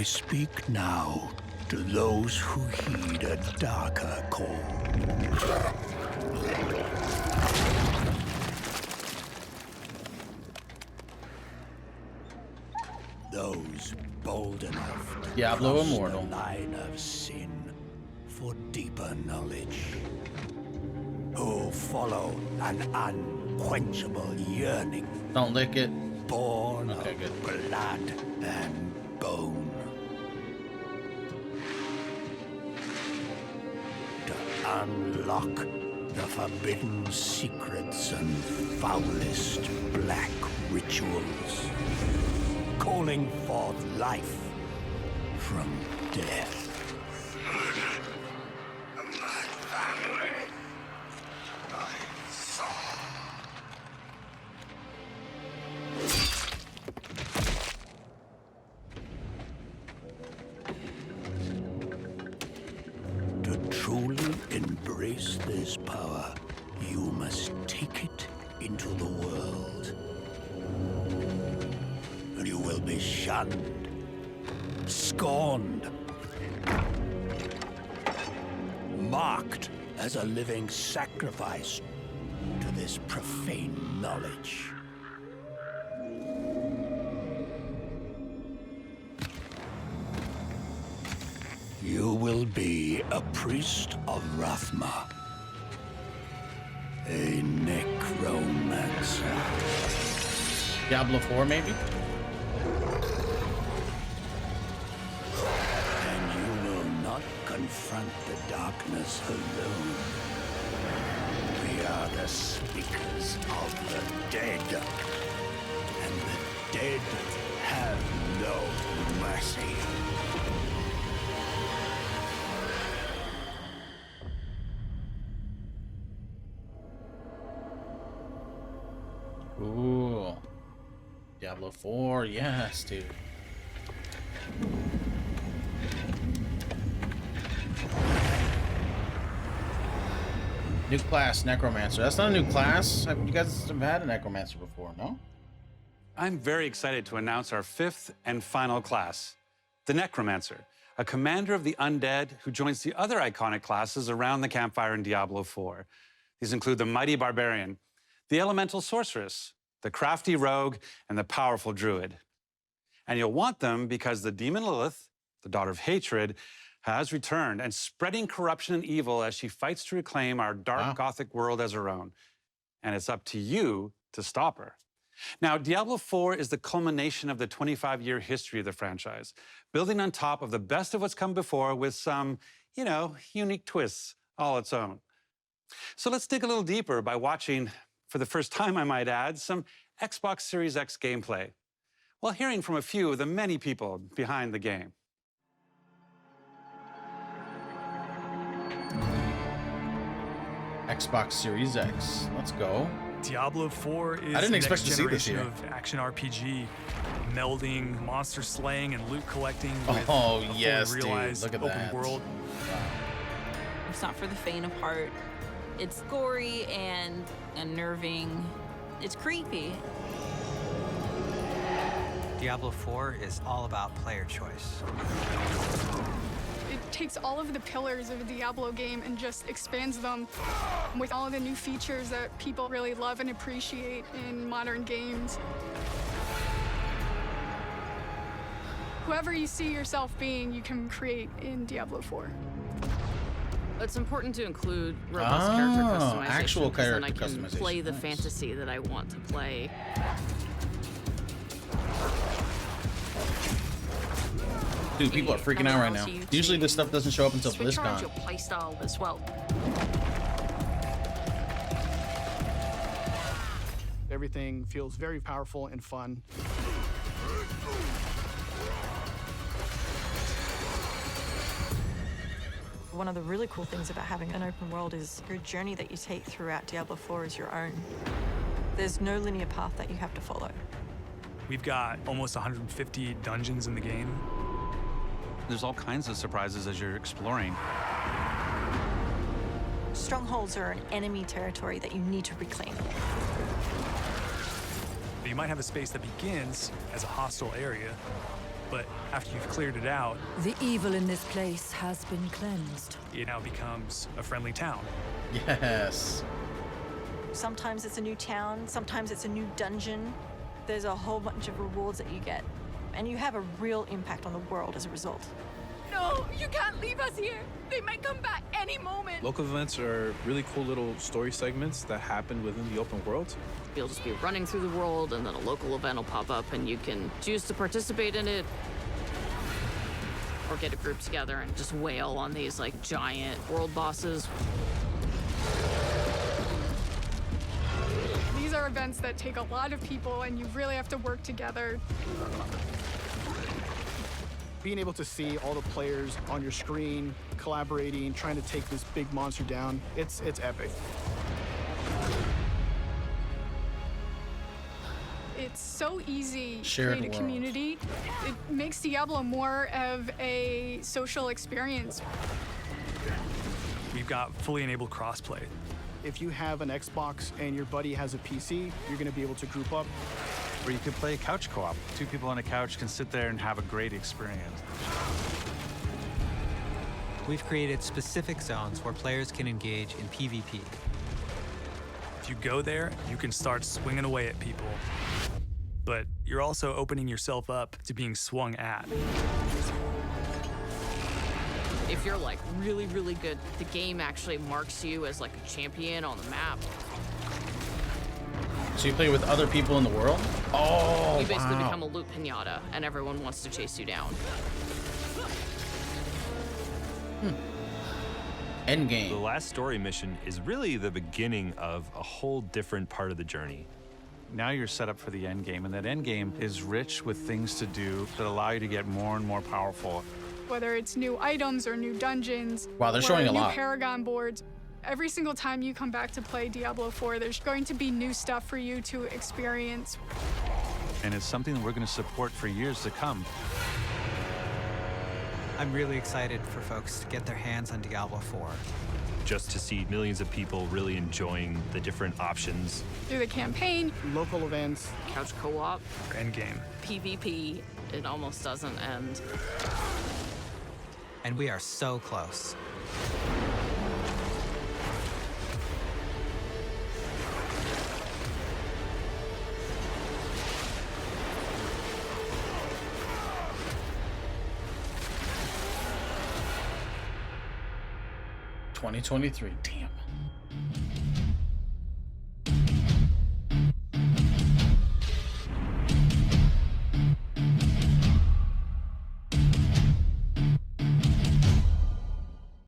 speak now to those who heed a darker call. Those bold enough to Diablo cross Immortal. the line of sin for deeper knowledge. Who follow an unquenchable yearning. Don't lick it. Born Okay, of good. blood and bone. To unlock the forbidden secrets and foulest black rituals. Calling forth life from death. To truly embrace this power, you must take it into the world. You will be shunned, scorned, marked as a living sacrifice to this profane knowledge. You will be a priest of Rathma, a necromancer. Diablo 4, maybe? And you will not confront the darkness alone. We are the speakers of the dead. And the dead have no mercy. Ooh. Diablo 4, yes, dude. New class, Necromancer. That's not a new class. You guys have had a Necromancer before, no? I'm very excited to announce our fifth and final class, the Necromancer, a commander of the undead who joins the other iconic classes around the campfire in Diablo 4. These include the mighty barbarian, the elemental sorceress, the crafty rogue, and the powerful druid. And you'll want them because the demon Lilith, the daughter of hatred, has returned and spreading corruption and evil as she fights to reclaim our dark Gothic world as her own. And it's up to you to stop her. Now, Diablo 4 is the culmination of the 25-year history of the franchise, building on top of the best of what's come before with some, unique twists all its own. So let's dig a little deeper by watching, for the first time I might add, some Xbox Series X gameplay, while hearing from a few of the many people behind the game. Xbox Series X. Let's go. Diablo 4 is I didn't the expect next to see this generation here. of action RPG, melding monster slaying and loot collecting with Oh, a fully yes, dude. realized Look at open that. world. It's not for the faint of heart. It's gory and unnerving. It's creepy. Diablo 4 is all about player choice. It takes all of the pillars of a Diablo game and just expands them with all of the new features that people really love and appreciate in modern games. Whoever you see yourself being, you can create in Diablo 4. It's important to include robust character customization. Actual 'cause then I character can customization. play the Nice. fantasy that I want to play. Dude, people are freaking out right now. Usually this stuff doesn't show up until Switch around your BlizzCon. playstyle as well. Everything feels very powerful and fun. One of the really cool things about having an open world is your journey that you take throughout Diablo 4 is your own. There's no linear path that you have to follow. We've got almost 150 dungeons in the game. There's all kinds of surprises as you're exploring. Strongholds are an enemy territory that you need to reclaim. You might have a space that begins as a hostile area, But after you've cleared it out, The evil in this place has been cleansed. it now becomes a friendly town. Yes. Sometimes it's a new town, sometimes it's a new dungeon. There's a whole bunch of rewards that you get, and you have a real impact on the world as a result. No, you can't leave us here. They might come back any moment. Local events are really cool little story segments that happen within the open world. You'll just be running through the world, and then a local event will pop up, and you can choose to participate in it, or get a group together and just wail on these like giant world bosses. These are events that take a lot of people, and you really have to work together. Being able to see all the players on your screen, collaborating, trying to take this big monster down, it's epic. It's so easy to Shared create a world. community. It makes Diablo more of a social experience. We've got fully enabled crossplay. If you have an Xbox and your buddy has a PC, you're going to be able to group up. Or you could play couch co-op. 2 people on a couch can sit there and have a great experience. We've created specific zones where players can engage in PvP. If you go there, you can start swinging away at people. But you're also opening yourself up to being swung at. If you're like really, really good, the game actually marks you as like a champion on the map. So you play with other people in the world? Oh, You basically wow. become a loot pinata, and everyone wants to chase you down. Endgame. The last story mission is really the beginning of a whole different part of the journey. Now you're set up for the end game, and that end game is rich with things to do that allow you to get more and more powerful. Whether it's new items or new dungeons. Wow, they're or showing a new lot. Paragon boards. Every single time you come back to play Diablo 4, there's going to be new stuff for you to experience. And it's something that we're going to support for years to come. I'm really excited for folks to get their hands on Diablo 4. Just to see millions of people really enjoying the different options. Through the campaign, Local events. Couch co-op, Endgame. PvP, it almost doesn't end. And we are so close. '23. Damn.